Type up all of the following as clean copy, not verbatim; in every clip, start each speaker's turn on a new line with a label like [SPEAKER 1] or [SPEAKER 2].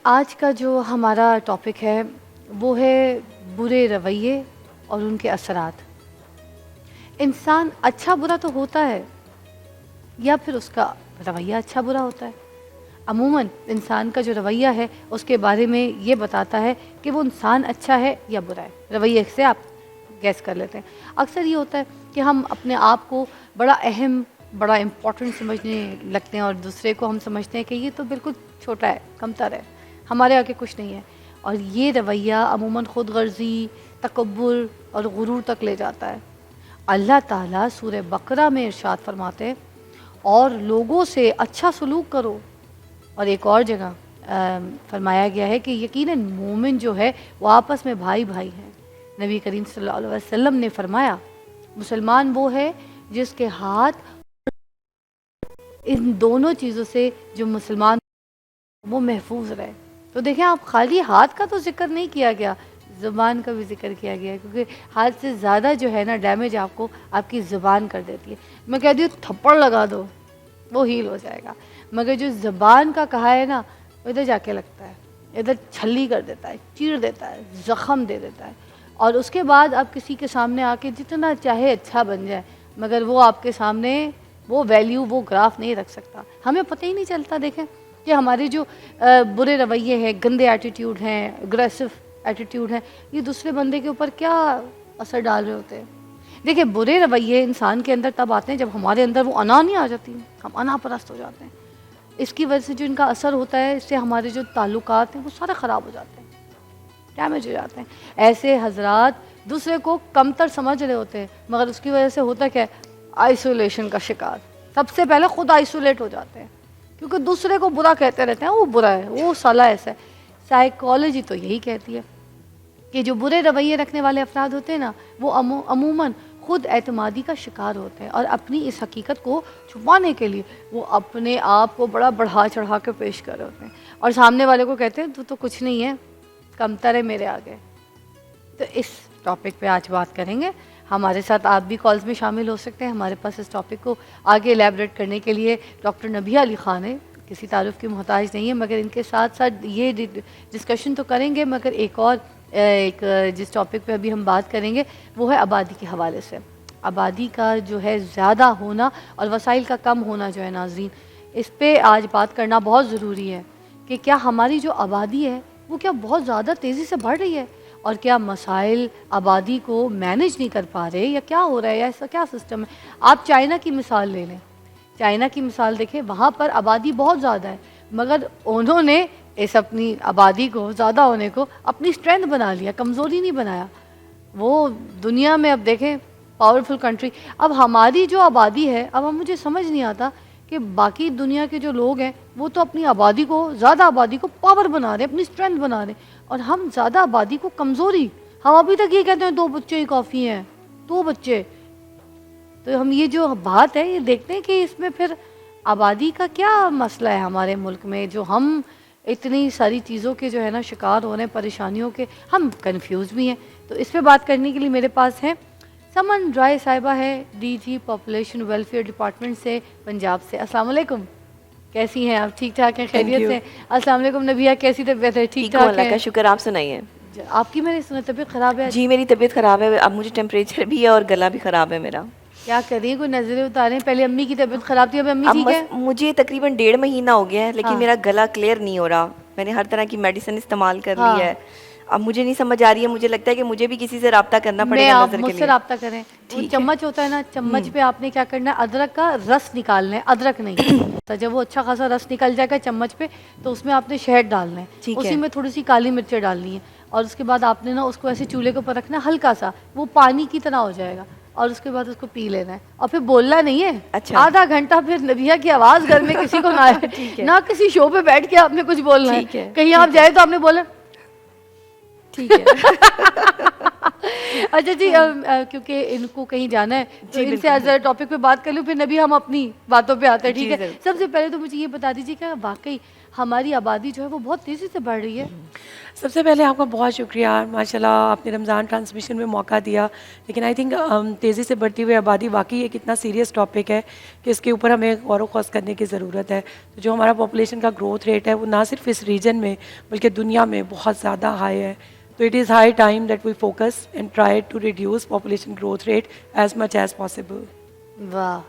[SPEAKER 1] آج کا جو ہمارا ٹاپک ہے وہ ہے برے رویے اور ان کے اثرات۔ انسان اچھا برا تو ہوتا ہے یا پھر اس کا رویہ اچھا برا ہوتا ہے؟ عموماً انسان کا جو رویہ ہے اس کے بارے میں یہ بتاتا ہے کہ وہ انسان اچھا ہے یا برا ہے۔ رویے سے آپ گیس کر لیتے ہیں۔ اکثر یہ ہوتا ہے کہ ہم اپنے آپ کو بڑا اہم، بڑا امپورٹنٹ سمجھنے لگتے ہیں اور دوسرے کو ہم سمجھتے ہیں کہ یہ تو بالکل چھوٹا ہے، کمتر ہے، ہمارے آگے کچھ نہیں ہے، اور یہ رویہ عموماً خود غرضی، تکبر اور غرور تک لے جاتا ہے۔ اللہ تعالیٰ سورہ بقرہ میں ارشاد فرماتے ہیں اور لوگوں سے اچھا سلوک کرو، اور ایک اور جگہ فرمایا گیا ہے کہ یقیناً مومن جو ہے وہ آپس میں بھائی بھائی ہیں۔ نبی کریم صلی اللہ علیہ وسلم نے فرمایا مسلمان وہ ہے جس کے ہاتھ ان دونوں چیزوں سے جو مسلمان وہ محفوظ رہے۔ تو دیکھیں آپ، خالی ہاتھ کا تو ذکر نہیں کیا گیا، زبان کا بھی ذکر کیا گیا ہے، کیونکہ ہاتھ سے زیادہ جو ہے نا ڈیمیج آپ کو آپ کی زبان کر دیتی ہے۔ میں کہتی ہوں تھپڑ لگا دو وہ ہیل ہو جائے گا، مگر جو زبان کا کہا ہے نا ادھر جا کے لگتا ہے، ادھر چھلی کر دیتا ہے، چیر دیتا ہے، زخم دے دیتا ہے، اور اس کے بعد آپ کسی کے سامنے آ کے جتنا چاہے اچھا بن جائے مگر وہ آپ کے سامنے وہ ویلیو، وہ گراف نہیں رکھ سکتا۔ ہمیں پتہ ہی نہیں چلتا دیکھیں کہ ہمارے جو برے رویے ہیں، گندے ایٹیٹیوڈ ہیں، اگریسو ایٹیٹیوڈ ہیں، یہ دوسرے بندے کے اوپر کیا اثر ڈال رہے ہوتے ہیں۔ دیکھیں برے رویے انسان کے اندر تب آتے ہیں جب ہمارے اندر وہ انا نہیں آ جاتی، ہم انا پرست ہو جاتے ہیں۔ اس کی وجہ سے جو ان کا اثر ہوتا ہے، اس سے ہمارے جو تعلقات ہیں وہ سارے خراب ہو جاتے ہیں، ڈیمیج ہو جاتے ہیں۔ ایسے حضرات دوسرے کو کمتر سمجھ رہے ہوتے ہیں مگر اس کی وجہ سے ہوتا کیا ہے، آئسولیشن کا شکار۔ سب سے پہلے خود آئسولیٹ ہو جاتے ہیں کیونکہ دوسرے کو برا کہتے رہتے ہیں، وہ برا ہے، وہ سالا ایسا ہے۔ سائیکالوجی تو یہی کہتی ہے کہ جو برے رویے رکھنے والے افراد ہوتے ہیں نا وہ عموماً خود اعتمادی کا شکار ہوتے ہیں، اور اپنی اس حقیقت کو چھپانے کے لیے وہ اپنے آپ کو بڑا بڑھا چڑھا کے پیش کر رہے ہوتے ہیں، اور سامنے والے کو کہتے ہیں تو کچھ نہیں ہے، کمتر ہے میرے آگے۔ تو اس ٹاپک پہ آج بات کریں گے۔ ہمارے ساتھ آپ بھی کالز میں شامل ہو سکتے ہیں۔ ہمارے پاس اس ٹاپک کو آگے الیبریٹ کرنے کے لیے ڈاکٹر نبیہ علی خان ہے، کسی تعارف کی محتاج نہیں ہے، مگر ان کے ساتھ ساتھ یہ ڈسکشن تو کریں گے، مگر ایک جس ٹاپک پہ ابھی ہم بات کریں گے وہ ہے آبادی کے حوالے سے۔ آبادی کا جو ہے زیادہ ہونا اور وسائل کا کم ہونا جو ہے ناظرین، اس پہ آج بات کرنا بہت ضروری ہے کہ کیا ہماری جو آبادی ہے وہ کیا بہت زیادہ تیزی سے بڑھ رہی ہے، اور کیا مسائل آبادی کو مینیج نہیں کر پا رہے، یا کیا ہو رہا ہے، یا ایسا کیا سسٹم ہے۔ آپ چائنا کی مثال لے لیں، چائنا کی مثال دیکھیں، وہاں پر آبادی بہت زیادہ ہے مگر انہوں نے اس اپنی آبادی کو زیادہ ہونے کو اپنی اسٹرینتھ بنا لیا، کمزوری نہیں بنایا۔ وہ دنیا میں اب دیکھیں پاورفل کنٹری۔ اب ہماری جو آبادی ہے، اب مجھے سمجھ نہیں آتا کہ باقی دنیا کے جو لوگ ہیں وہ تو اپنی آبادی کو، زیادہ آبادی کو پاور بنا رہے ہیں، اپنی اسٹرینتھ بنا رہے ہیں، اور ہم زیادہ آبادی کو کمزوری۔ ہم ابھی تک یہ کہتے ہیں 2 بچے ہی کافی ہیں، 2 بچے۔ تو ہم یہ جو بات ہے یہ دیکھتے ہیں کہ اس میں پھر آبادی کا کیا مسئلہ ہے ہمارے ملک میں، جو ہم اتنی ساری چیزوں کے جو ہے نا شکار ہو رہے ہیں، پریشانیوں کے، ہم کنفیوز بھی ہیں۔ تو اس پہ بات کرنے کے لیے میرے پاس ہیں سمن رائے صاحبہ ہے، D G population welfare department سے، پنجاب سے۔ السلام علیکم، کیسی ہیں آپ؟ ٹھیک ٹھاک ہیں؟ خیریت سے؟ السلام علیکم نبیہ، کیسی طبیعت ہے؟ ٹھیک ٹھاک ہے؟
[SPEAKER 2] اللہ کا شکر، آپ سنائیے۔
[SPEAKER 1] آپ کی میری سنیں طبیعت خراب ہے؟
[SPEAKER 2] جی میری طبیعت خراب ہے، اب مجھے ٹیمپریچر بھی ہے اور گلا بھی خراب ہے میرا۔
[SPEAKER 1] کیا کریے، کوئی نظریں اتاریں؟ پہلے امی کی طبیعت خراب تھی، اب امی ٹھیک ہے؟
[SPEAKER 2] مجھے تقریباً 1.5 مہینہ ہو گیا ہے لیکن
[SPEAKER 1] ہاں
[SPEAKER 2] میرا گلا کلیئر نہیں ہو رہا۔ میں نے ہر طرح کی میڈیسن استعمال کر لی ہے، اب مجھے نہیں سمجھ آ رہی ہے، مجھے لگتا ہے کہ مجھے بھی کسی سے رابطہ کرنا پڑے گا
[SPEAKER 1] آپ
[SPEAKER 2] نظر
[SPEAKER 1] مجھ
[SPEAKER 2] کے
[SPEAKER 1] سے
[SPEAKER 2] لیے۔
[SPEAKER 1] رابطہ کریں۔ وہ چمچ ہوتا ہے نا، چمچ پہ آپ نے کیا کرنا ہے، ادرک کا رس نکالنا ہے، ادرک نہیں تو جب وہ اچھا خاصا رس نکل جائے گا چمچ پہ تو اس میں آپ نے شہد ڈالنا ہے، اسی میں تھوڑی سی کالی مرچیں ڈالنی ہے، اور اس کے بعد آپ نے نا اس کو ایسے چولہے کے اوپر رکھنا ہے ہلکا سا، وہ پانی کی طرح ہو جائے گا، اور اس کے بعد اس کو پی لینا ہے، اور پھر بولنا نہیں ہے آدھا گھنٹہ، پھر نبیہ کی آواز گھر میں کسی کو نہ آئے، نہ کسی شو پہ بیٹھ کے آپ نے کچھ بولنا ہے، کہیں آپ جائے تو آپ نے بولا
[SPEAKER 2] ٹھیک ہے۔
[SPEAKER 1] اچھا جی، کیونکہ ان کو کہیں جانا ہے تو ان سے ذرا ٹاپک پہ بات کر لوں، پھر نبی ہم اپنی باتوں پہ آتے ہیں، ٹھیک ہے؟ سب سے پہلے تو مجھے یہ بتا دیجیے کہ واقعی ہماری آبادی جو ہے وہ بہت تیزی سے بڑھ رہی ہے.
[SPEAKER 3] سب سے پہلے آپ کا بہت شکریہ، ماشاءاللہ آپ نے رمضان ٹرانسمیشن میں موقع دیا. لیکن آئی تھنک تیزی سے بڑھتی ہوئی آبادی واقعی ایک اتنا سیریس ٹاپک ہے کہ اس کے اوپر ہمیں غور و خوض کرنے کی ضرورت ہے. تو جو ہمارا پاپولیشن کا گروتھ ریٹ ہے وہ نہ صرف اس ریجن میں بلکہ دنیا میں بہت زیادہ ہائی ہے. تو it is high time that we focus and try to reduce population growth rate as much as possible.
[SPEAKER 1] واہ.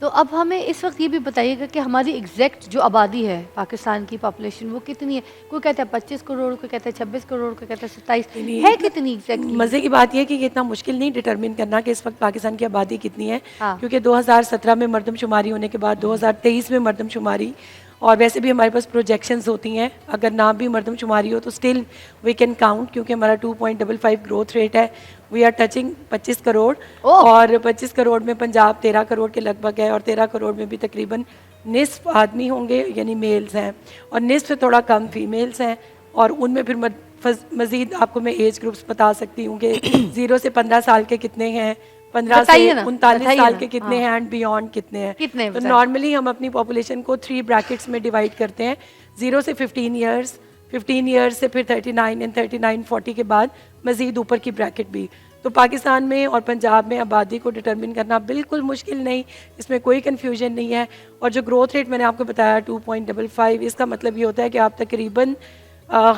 [SPEAKER 1] تو اب ہمیں اس وقت یہ بھی بتائیے گا کہ ہماری ایگزیکٹ جو آبادی ہے پاکستان کی پاپولیشن وہ کتنی ہے؟ کوئی کہتا ہے 25 کروڑ، کوئی کہتا ہے 26 کروڑ، کوئی کہتا ہے 27. ہے کتنی ایگزیکٹلی؟
[SPEAKER 3] مزے کی بات یہ ہے کہ یہ اتنا مشکل نہیں ڈٹرمن کرنا کہ اس وقت پاکستان کی آبادی کتنی ہے،
[SPEAKER 1] ہاں.
[SPEAKER 3] کیونکہ 2017 میں مردم شماری ہونے کے بعد 2023 میں مردم شماری، اور ویسے بھی ہمارے پاس پروجیکشنز ہوتی ہیں، اگر نہ بھی مردم شماری ہو تو اسٹل وی کین کاؤنٹ، کیونکہ ہمارا 2.55 گروتھ ریٹ ہے. وی آر ٹچنگ 25 کروڑ، اور 25 کروڑ میں پنجاب 13 کروڑ کے لگ بھگ ہے، اور 13 کروڑ میں بھی تقریباً نصف آدمی ہوں گے یعنی میلز ہیں، اور نصف سے تھوڑا کم فیمیلز ہیں. اور ان میں پھر مزید آپ کو میں ایج گروپس بتا سکتی ہوں کہ 0 سے 15 سال کے کتنے ہیں، 15 سے 39 سال کے کتنے ہیں، اینڈ بیونڈ کتنے ہیں. تو نارملی ہم اپنی پاپولیشن کو 3 بریکٹس میں ڈیوائڈ کرتے ہیں، 0 سے 15 ایئرس، 15 ایئرس سے پھر 39 اینڈ 39 40 کے بعد مزید اوپر کی بریکٹ بھی. تو پاکستان میں اور پنجاب میں آبادی کو ڈٹرمن کرنا بالکل مشکل نہیں، اس میں کوئی کنفیوژن نہیں ہے. اور جو گروتھ ریٹ میں نے آپ کو بتایا 2.55، اس کا مطلب یہ ہوتا ہے کہ آپ تقریباً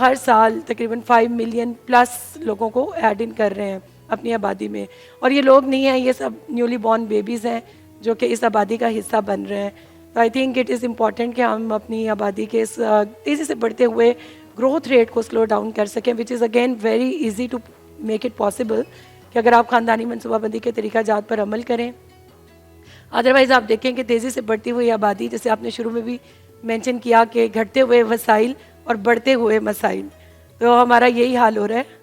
[SPEAKER 3] ہر سال تقریباً 5 ملین پلس لوگوں کو ایڈ ان کر رہے ہیں اپنی آبادی میں. اور یہ لوگ نہیں ہیں، یہ سب نیولی بورن بیبیز ہیں جو کہ اس آبادی کا حصہ بن رہے ہیں. تو I think it is important کہ ہم اپنی آبادی کے اس تیزی سے بڑھتے ہوئے گروتھ ریٹ کو سلو ڈاؤن کر سکیں، which is again very easy to make it possible, کہ اگر آپ خاندانی منصوبہ بندی کے طریقہ جات پر عمل کریں. ادروائز آپ دیکھیں کہ تیزی سے بڑھتی ہوئی آبادی، جیسے آپ نے شروع میں بھی مینشن کیا کہ گھٹتے ہوئے وسائل اور بڑھتے ہوئے مسائل، تو ہمارا یہی حال ہو رہا ہے.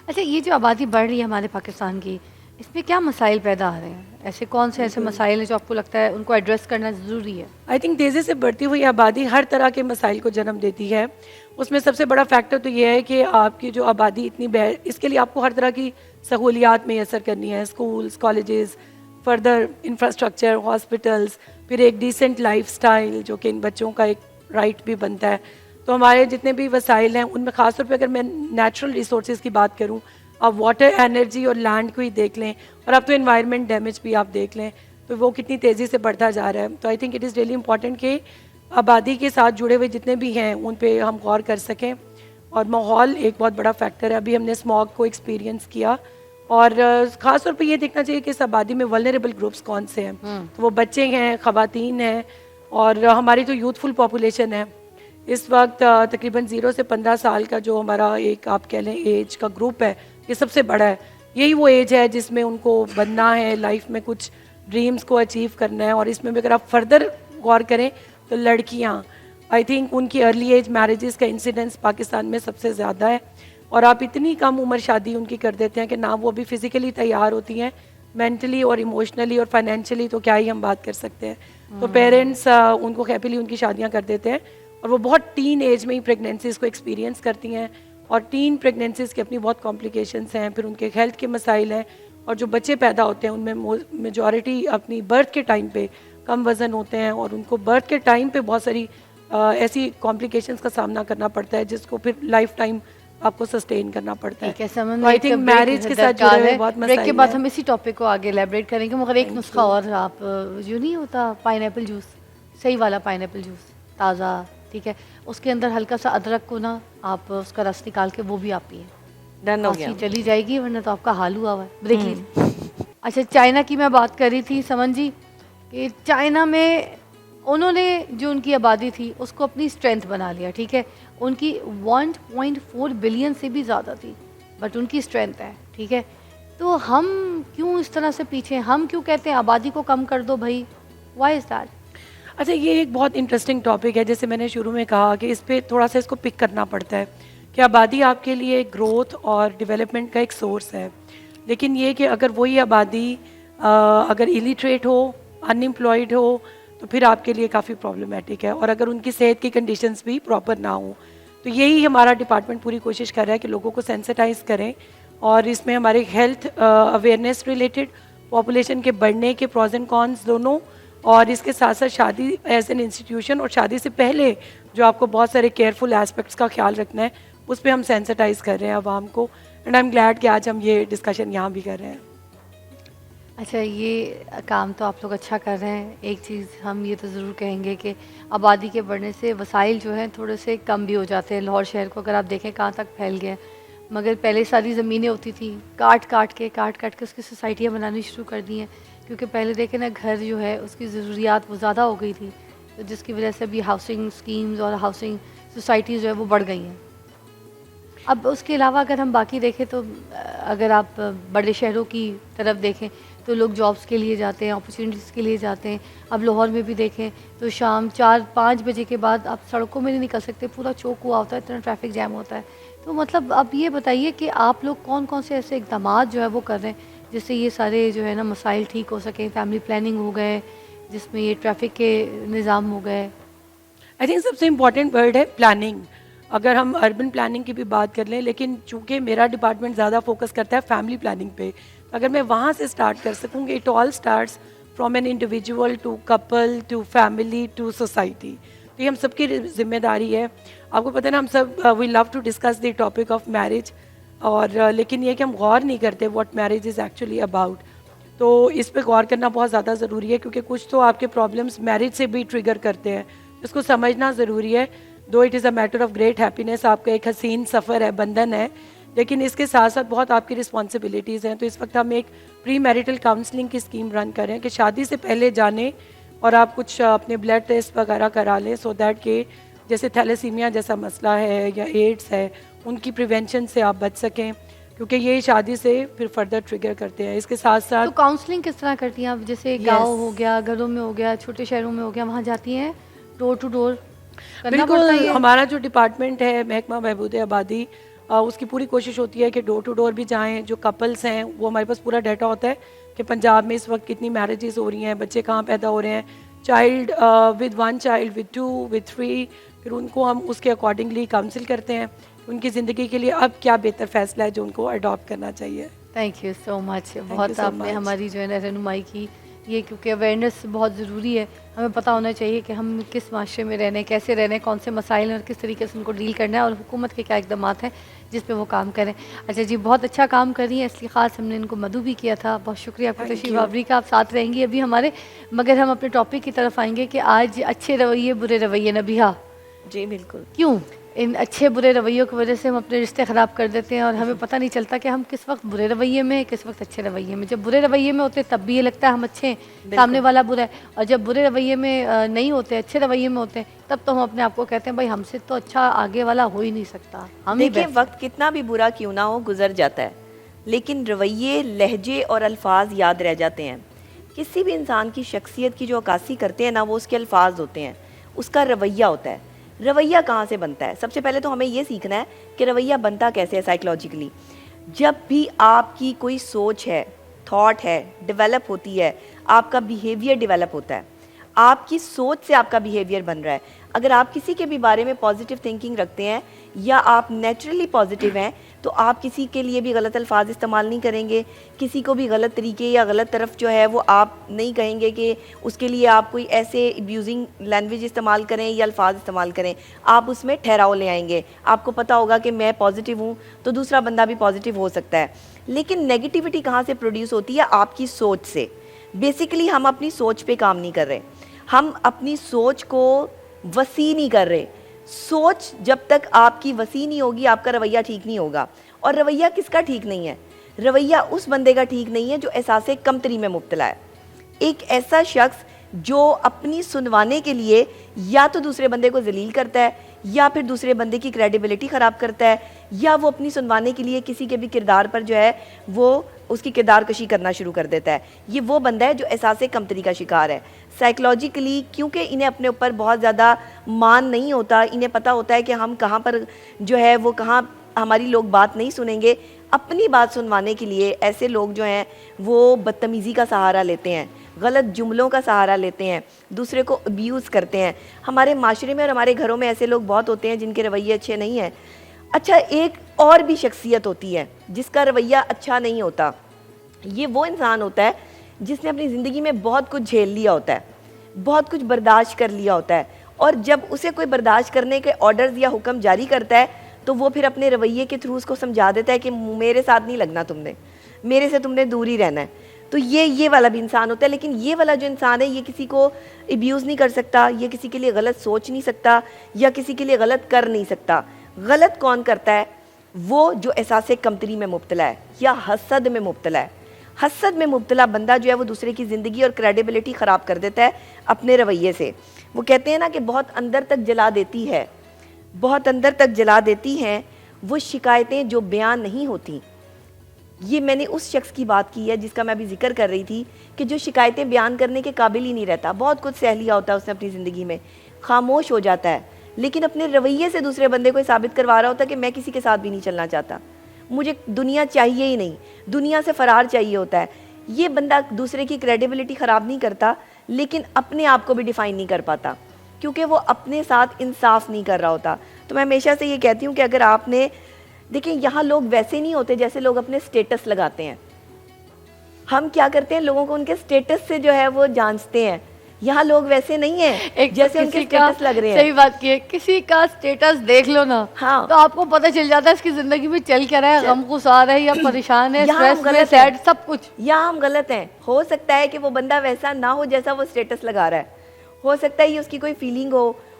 [SPEAKER 1] اچھا، یہ جو آبادی بڑھ رہی ہے ہمارے پاکستان کی، اس میں کیا مسائل پیدا آ رہے ہیں؟ ایسے کون سے ایسے مسائل ہیں جو آپ کو لگتا ہے ان کو ایڈریس کرنا ضروری ہے؟
[SPEAKER 3] آئی تھنک تیزی سے بڑھتی ہوئی آبادی ہر طرح کے مسائل کو جنم دیتی ہے. اس میں سب سے بڑا فیکٹر تو یہ ہے کہ آپ کی جو آبادی اتنی اس کے لیے آپ کو ہر طرح کی سہولیات میسر کرنی ہے، schools, colleges, further infrastructure, hospitals, پھر ایک ڈیسنٹ لائف سٹائل جو کہ ان بچوں کا ایک رائٹ بھی بنتا ہے. تو ہمارے جتنے بھی وسائل ہیں ان میں خاص طور پہ اگر میں نیچرل ریسورسز کی بات کروں، آپ واٹر، انرجی اور لینڈ کو ہی دیکھ لیں، اور اب تو انوائرمنٹ ڈیمیج بھی آپ دیکھ لیں تو وہ کتنی تیزی سے بڑھتا جا رہا ہے. تو I think it is really important کہ آبادی کے ساتھ جڑے ہوئے جتنے بھی ہیں ان پہ ہم غور کر سکیں. اور ماحول ایک بہت بڑا فیکٹر ہے. ابھی ہم نے اسموگ کو ایکسپیرینس کیا، اور خاص طور پہ یہ دیکھنا چاہیے کہ اس آبادی میں ولنریبل گروپس کون سے ہیں. تو وہ بچے ہیں، خواتین ہیں، اور ہماری تو یوتھفل پاپولیشن ہے. اس وقت تقریباً 0 سے 15 سال کا جو ہمارا ایک آپ کہہ لیں ایج کا گروپ ہے، یہ سب سے بڑا ہے. یہی وہ ایج ہے جس میں ان کو بننا ہے، لائف میں کچھ ڈریمز کو اچیو کرنا ہے. اور اس میں بھی اگر آپ فردر غور کریں تو لڑکیاں، آئی تھنک ان کی ارلی ایج میرجز کا انسیڈنس پاکستان میں سب سے زیادہ ہے. اور آپ اتنی کم عمر شادی ان کی کر دیتے ہیں کہ نہ وہ ابھی فزیکلی تیار ہوتی ہیں، مینٹلی اور ایموشنلی اور فائنینشلی تو کیا ہی ہم بات کر سکتے ہیں. تو پیرنٹس ان کو ہیپیلی ان کی شادیاں کر دیتے ہیں، اور وہ بہت ٹین ایج میں ہی پریگنینسیز کو ایکسپیرینس کرتی ہیں. اور ٹین پریگنینسیز کی اپنی بہت کمپلیکیشنس ہیں، پھر ان کے ہیلتھ کے مسائل ہیں. اور جو بچے پیدا ہوتے ہیں ان میں میجورٹی اپنی برتھ کے ٹائم پہ کم وزن ہوتے ہیں، اور ان کو برتھ کے ٹائم پہ بہت ساری ایسی کمپلیکیشنس کا سامنا کرنا پڑتا ہے جس کو پھر لائف ٹائم آپ کو سسٹین کرنا پڑتا ہے. آئی تھنک میرج کے ساتھ جڑے ہوئے بہت مسائل ہیں.
[SPEAKER 1] بریک کے بعد ہم اسی ٹاپک کو آگے ایلیبریٹ کریں گے، مگر ایک نسخہ اور آپ جو نہیں ہوتا پائن ایپل جوس، صحیح والا پائن ایپل جوس تازہ، ٹھیک ہے، اس کے اندر ہلکا سا ادرک کو نا آپ اس کا رس نکال کے وہ بھی آپ پئیں،
[SPEAKER 2] ڈن ہو گیا،
[SPEAKER 1] چلی جائے گی، ورنہ تو آپ کا حال ہوا ہوا ہے. بریک لیجیے. اچھا، چائنا کی میں بات کر رہی تھی سمن جی، کہ چائنا میں انہوں نے جو ان کی آبادی تھی اس کو اپنی اسٹرینتھ بنا لیا، ٹھیک ہے. ان کی 1.4 بلین سے بھی زیادہ تھی، بٹ ان کی اسٹرینتھ ہے، ٹھیک ہے. تو ہم کیوں اس طرح سے پیچھے، ہم کیوں کہتے ہیں آبادی کو کم کر دو بھائی؟ Why is that?
[SPEAKER 3] اچھا، یہ ایک بہت انٹرسٹنگ ٹاپک ہے. جیسے میں نے شروع میں کہا کہ اس پہ تھوڑا سا اس کو پک کرنا پڑتا ہے کہ آبادی آپ کے لیے گروتھ اور ڈیولپمنٹ کا ایک سورس ہے، لیکن یہ کہ اگر وہی آبادی اگر ایلیٹریٹ ہو، ان امپلائڈ ہو، تو پھر آپ کے لیے کافی پرابلمٹک ہے. اور اگر ان کی صحت کی کنڈیشنز بھی پراپر نہ ہوں، تو یہی ہمارا ڈپارٹمنٹ پوری کوشش کر رہا ہے کہ لوگوں کو سینسٹائز کریں. اور اس میں ہمارے ہیلتھ اویئرنیس ریلیٹڈ، پاپولیشن کے بڑھنے کے پروز اینڈ کونس دونوں، اور اس کے ساتھ ساتھ شادی ایز این انسٹیٹیوشن اور شادی سے پہلے جو آپ کو بہت سارے کیئرفل ایسپیکٹس کا خیال رکھنا ہے، اس پہ ہم سینسٹائز کر رہے ہیں عوام کو. اینڈ آئی ایم گلیڈ کہ آج ہم یہ ڈسکشن یہاں بھی کر رہے ہیں.
[SPEAKER 1] اچھا، یہ کام تو آپ لوگ اچھا کر رہے ہیں. ایک چیز ہم یہ تو ضرور کہیں گے کہ آبادی کے بڑھنے سے وسائل جو ہیں تھوڑے سے کم بھی ہو جاتے ہیں. لاہور شہر کو اگر آپ دیکھیں کہاں تک پھیل گئے، مگر پہلے ساری زمینیں ہوتی تھیں، کاٹ کاٹ کے اس کی سوسائٹیاں بنانی شروع کر دی ہیں. کیونکہ پہلے دیکھیں نا، گھر جو ہے اس کی ضروریات وہ زیادہ ہو گئی تھی، تو جس کی وجہ سے ابھی ہاؤسنگ اسکیمز اور ہاؤسنگ سوسائٹیز جو ہے وہ بڑھ گئی ہیں. اب اس کے علاوہ اگر ہم باقی دیکھیں تو اگر آپ بڑے شہروں کی طرف دیکھیں تو لوگ جابس کے لیے جاتے ہیں، اپرچونیٹیز کے لیے جاتے ہیں. اب لاہور میں بھی دیکھیں تو شام 4-5 بجے کے بعد آپ سڑکوں میں نہیں نکل سکتے، پورا چوک ہوا ہوتا ہے، اتنا ٹریفک جیم ہوتا ہے. تو مطلب اب یہ بتائیے کہ آپ لوگ کون کون سے ایسے اقدامات جو ہے وہ کر رہے ہیں جس سے یہ سارے جو ہے نا مسائل ٹھیک ہو سکیں. فیملی پلاننگ ہو گئے، جس میں یہ ٹریفک کے نظام ہو گئے.
[SPEAKER 3] آئی تھنک سب سے امپورٹنٹ ورڈ ہے پلاننگ. اگر ہم اربن پلاننگ کی بھی بات کر لیں، لیکن چونکہ میرا ڈپارٹمنٹ زیادہ فوکس کرتا ہے فیملی پلاننگ پہ، اگر میں وہاں سے اسٹارٹ کر سکوں گی، it all starts from an individual to couple to family to society. تو یہ ہم سب کی ذمہ داری ہے. آپ کو پتہ ہے نا، ہم سب we love to discuss the topic of marriage, اور لیکن یہ کہ ہم غور نہیں کرتے what marriage is actually about. تو اس پہ غور کرنا بہت زیادہ ضروری ہے، کیونکہ کچھ تو آپ کے پرابلمس میرج سے بھی ٹریگر کرتے ہیں. اس کو سمجھنا ضروری ہے. Though it is a matter of great happiness, آپ کا ایک حسین سفر ہے، بندھن ہے، لیکن اس کے ساتھ ساتھ بہت آپ کی رسپانسبلٹیز ہیں. تو اس وقت ہم ایک پری میرٹل کاؤنسلنگ کی اسکیم رن کر رہے ہیں کہ شادی سے پہلے جانیں اور آپ کچھ اپنے بلڈ ٹیسٹ وغیرہ کرا لیں، سو دیٹ کہ جیسے تھیلیسیمیا جیسا مسئلہ ہے یا ایڈس ہے، ان کی پریونشن سے آپ بچ سکیں، کیونکہ یہ شادی سے پھر فردر ٹریگر کرتے ہیں. اس کے ساتھ ساتھ
[SPEAKER 1] تو کاؤنسلنگ کس طرح کرتی ہیں آپ؟ جیسے گاؤں ہو گیا، گھروں میں ہو گیا، چھوٹے شہروں میں ہو گیا، وہاں جاتی ہیں ڈور ٹو ڈور؟
[SPEAKER 3] بالکل. ہمارا جو ڈپارٹمنٹ ہے محکمہ بہبود آبادی، اس کی پوری کوشش ہوتی ہے کہ ڈور ٹو ڈور بھی جائیں. جو کپلس ہیں وہ ہمارے پاس پورا ڈیٹا ہوتا ہے کہ پنجاب میں اس وقت کتنی میرجز ہو رہی ہیں، بچے کہاں پیدا ہو رہے ہیں، child with 1 child, with 2، with 3. پھر ان کو ہم اس کے اکارڈنگلی کاؤنسل کرتے ہیں ان کی زندگی کے لیے اب کیا بہتر فیصلہ ہے جو ان کو اڈاپٹ کرنا چاہیے.
[SPEAKER 1] تھینک یو سو مچ. بہت آپ نے ہماری جو ہے نا رہنمائی کی. یہ کیونکہ اویئرنیس بہت ضروری ہے، ہمیں پتہ ہونا چاہیے کہ ہم کس معاشرے میں رہنے، کیسے رہنے، کون سے مسائل ہیں اور کس طریقے سے ان کو ڈیل کرنا ہے، اور حکومت کے کیا اقدامات ہیں جس پہ وہ کام کریں. اچھا جی، بہت اچھا کام کر رہی ہیں، اس لیے خاص ہم نے ان کو مدعو بھی کیا تھا. بہت شکریہ آپ کی تشریف آوری کا. آپ ساتھ رہیں گی ابھی ہمارے، مگر ہم اپنے ٹاپک کی طرف آئیں گے کہ آج اچھے رویے برے رویے. نبیہا
[SPEAKER 2] جی بالکل.
[SPEAKER 1] کیوں ان اچھے برے رویوں کی وجہ سے ہم اپنے رشتے خراب کر دیتے ہیں اور ہمیں پتہ نہیں چلتا کہ ہم کس وقت برے رویے میں، کس وقت اچھے رویے میں. جب برے رویے میں ہوتے تب بھی یہ لگتا ہے ہم اچھے ہیں، سامنے والا برا ہے، اور جب برے رویے میں نہیں ہوتے، اچھے رویے میں ہوتے ہیں، تب تو ہم اپنے آپ کو کہتے ہیں بھائی ہم سے تو اچھا آگے والا ہو ہی نہیں سکتا. ہم ہی
[SPEAKER 2] دیکھیں، وقت کتنا بھی برا کیوں نہ ہو گزر جاتا ہے، لیکن رویے، لہجے اور الفاظ یاد رہ جاتے ہیں. کسی بھی انسان کی شخصیت کی جو عکاسی کرتے ہیں نا، وہ اس کے الفاظ ہوتے ہیں، اس کا رویہ ہوتا ہے. رویہ کہاں سے بنتا ہے؟ سب سے پہلے تو ہمیں یہ سیکھنا ہے کہ رویہ بنتا کیسے ہے سائیکلوجیکلی. جب بھی آپ کی کوئی سوچ ہے، تھاٹ ہے، ڈیولپ ہوتی ہے، آپ کا بیہیویئر ڈیولپ ہوتا ہے. آپ کی سوچ سے آپ کا بیہیویئر بن رہا ہے. اگر آپ کسی کے بھی بارے میں پازیٹیو تھنکنگ رکھتے ہیں یا آپ نیچرلی پازیٹیو ہیں، تو آپ کسی کے لیے بھی غلط الفاظ استعمال نہیں کریں گے، کسی کو بھی غلط طریقے یا غلط طرف جو ہے وہ آپ نہیں کہیں گے کہ اس کے لیے آپ کوئی ایسے ابیوزنگ لینگویج استعمال کریں یا الفاظ استعمال کریں. آپ اس میں ٹھہراؤ لے آئیں گے. آپ کو پتہ ہوگا کہ میں پازیٹیو ہوں تو دوسرا بندہ بھی پازیٹیو ہو سکتا ہے. لیکن نیگیٹیوٹی کہاں سے پروڈیوس ہوتی ہے؟ آپ کی سوچ سے. بیسیکلی ہم اپنی سوچ پہ کام نہیں کر رہے، ہم اپنی سوچ کو وسیع نہیں کر رہے. سوچ جب تک آپ کی وسیع نہیں ہوگی، آپ کا رویہ ٹھیک نہیں ہوگا. اور رویہ کس کا ٹھیک نہیں ہے؟ رویہ اس بندے کا ٹھیک نہیں ہے جو احساس کمتری میں مبتلا ہے. ایک ایسا شخص جو اپنی سنوانے کے لیے یا تو دوسرے بندے کو ذلیل کرتا ہے، یا پھر دوسرے بندے کی کریڈیبلٹی خراب کرتا ہے، یا وہ اپنی سنوانے کے لیے کسی کے بھی کردار پر جو ہے وہ اس کی کردار کشی کرنا شروع کر دیتا ہے. یہ وہ بندہ ہے جو احساس کمتری کا شکار ہے. سائیکلوجیکلی کیونکہ انہیں اپنے اوپر بہت زیادہ مان نہیں ہوتا، انہیں پتہ ہوتا ہے کہ ہم کہاں پر جو ہے وہ کہاں ہماری لوگ بات نہیں سنیں گے. اپنی بات سنوانے کے لیے ایسے لوگ جو ہیں وہ بدتمیزی کا سہارا لیتے ہیں، غلط جملوں کا سہارا لیتے ہیں، دوسرے کو ابیوز کرتے ہیں. ہمارے معاشرے میں اور ہمارے گھروں میں ایسے لوگ بہت ہوتے ہیں جن کے رویے اچھے نہیں ہیں. اچھا، ایک اور بھی شخصیت ہوتی ہے جس کا رویہ اچھا نہیں ہوتا. یہ وہ انسان ہوتا ہے جس نے اپنی زندگی میں بہت کچھ جھیل لیا ہوتا ہے، بہت کچھ برداشت کر لیا ہوتا ہے، اور جب اسے کوئی برداشت کرنے کے آرڈرز یا حکم جاری کرتا ہے تو وہ پھر اپنے رویے کے تھرو اس کو سمجھا دیتا ہے کہ میرے ساتھ نہیں لگنا تم نے، میرے سے تم نے دور ہی رہنا ہے. تو یہ والا بھی انسان ہوتا ہے. لیکن یہ والا جو انسان ہے یہ کسی کو ابیوز نہیں کر سکتا، یہ کسی کے لیے غلط سوچ نہیں سکتا، یا کسی کے لیے غلط کر نہیں سکتا. غلط کون کرتا ہے؟ وہ جو احساس کمتری میں مبتلا ہے یا حسد میں مبتلا ہے. حسد میں مبتلا بندہ جو ہے وہ دوسرے کی زندگی اور کریڈیبلٹی خراب کر دیتا ہے اپنے رویے سے. وہ کہتے ہیں نا کہ بہت اندر تک جلا دیتی ہے، بہت اندر تک جلا دیتی ہیں وہ شکایتیں جو بیان نہیں ہوتی. یہ میں نے اس شخص کی بات کی ہے جس کا میں ابھی ذکر کر رہی تھی کہ جو شکایتیں بیان کرنے کے قابل ہی نہیں رہتا. بہت کچھ سہ لیا ہوتا ہے اس نے اپنی زندگی میں، خاموش ہو جاتا ہے، لیکن اپنے رویے سے دوسرے بندے کو ثابت کروا رہا ہوتا ہے کہ میں کسی کے ساتھ بھی نہیں چلنا چاہتا، مجھے دنیا چاہیے ہی نہیں، دنیا سے فرار چاہیے ہوتا ہے. یہ بندہ دوسرے کی کریڈیبلٹی خراب نہیں کرتا لیکن اپنے آپ کو بھی ڈیفائن نہیں کر پاتا کیونکہ وہ اپنے ساتھ انصاف نہیں کر رہا ہوتا. تو میں ہمیشہ سے یہ کہتی ہوں کہ اگر آپ نے دیکھیں یہاں لوگ ویسے نہیں ہوتے جیسے لوگ اپنے سٹیٹس لگاتے ہیں. ہم کیا کرتے ہیں لوگوں کو ان کے سٹیٹس سے جو ہے وہ جانچتے ہیں. یہاں لوگ ویسے نہیں ہیں جیسے ان کے سٹیٹس لگ رہے ہیں.
[SPEAKER 1] صحیح بات کی ہے، کسی کا سٹیٹس دیکھ لو نا
[SPEAKER 2] ہاں
[SPEAKER 1] تو آپ کو پتہ چل جاتا ہے اس کی زندگی میں چل کیا رہا ہے، غم غصار ہے یا پریشان ہے، اسٹریس میں، سیڈ، سب کچھ.
[SPEAKER 2] یہاں ہم غلط ہیں. ہو سکتا ہے کہ وہ بندہ ویسا نہ ہو جیسا وہ سٹیٹس لگا رہا ہے، ہو سکتا ہے یہ اس کی کوئی فیلنگ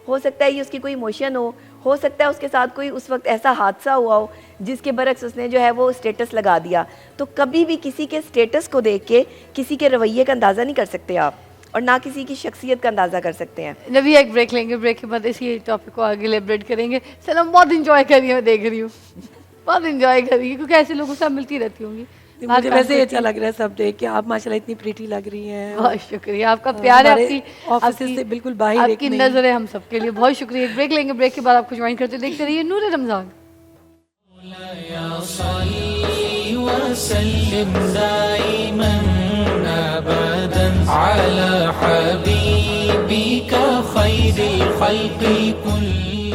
[SPEAKER 2] ہو سکتا ہے یہ اس کی کوئی ایموشن ہو سکتا ہے اس کے ساتھ کوئی اس وقت ایسا حادثہ ہوا ہو جس کے برعکس اس نے جو ہے وہ سٹیٹس لگا دیا. تو کبھی بھی کسی کے سٹیٹس کو دیکھ کے کسی کے رویے کا اندازہ نہیں کر سکتے آپ، اور نہ کسی کی شخصیت کا اندازہ کر سکتے ہیں.
[SPEAKER 1] نبی ایک بریک لیں گے، بریک کے بعد اسی ٹاپک کو آگے لیبریٹ کریں گے. سلام بہت انجوائے کر رہی ہوں، میں دیکھ رہی ہوں بہت انجوائے کر رہی ہوں کیونکہ ایسے لوگوں سے آپ ملتی رہتی ہوں گی.
[SPEAKER 3] مجھے ویسے اچھا لگ رہا ہے سب دیکھ کے، آپ ماشاءاللہ اتنی پریٹی لگ رہی ہیں.
[SPEAKER 1] بہت شکریہ، آپ کا پیار ہے، آپ کی
[SPEAKER 3] آفس سے بالکل باہر
[SPEAKER 1] آپ کی نظر ہے ہم سب کے لیے. بہت شکریہ. ایک بریک لیں گے، بریک کے بعد آپ کو جوائن کرتے دیکھتے رہیے نور رمضان.
[SPEAKER 4] وسلم دائما ابدا على حبيبك خير الخلق كلهم.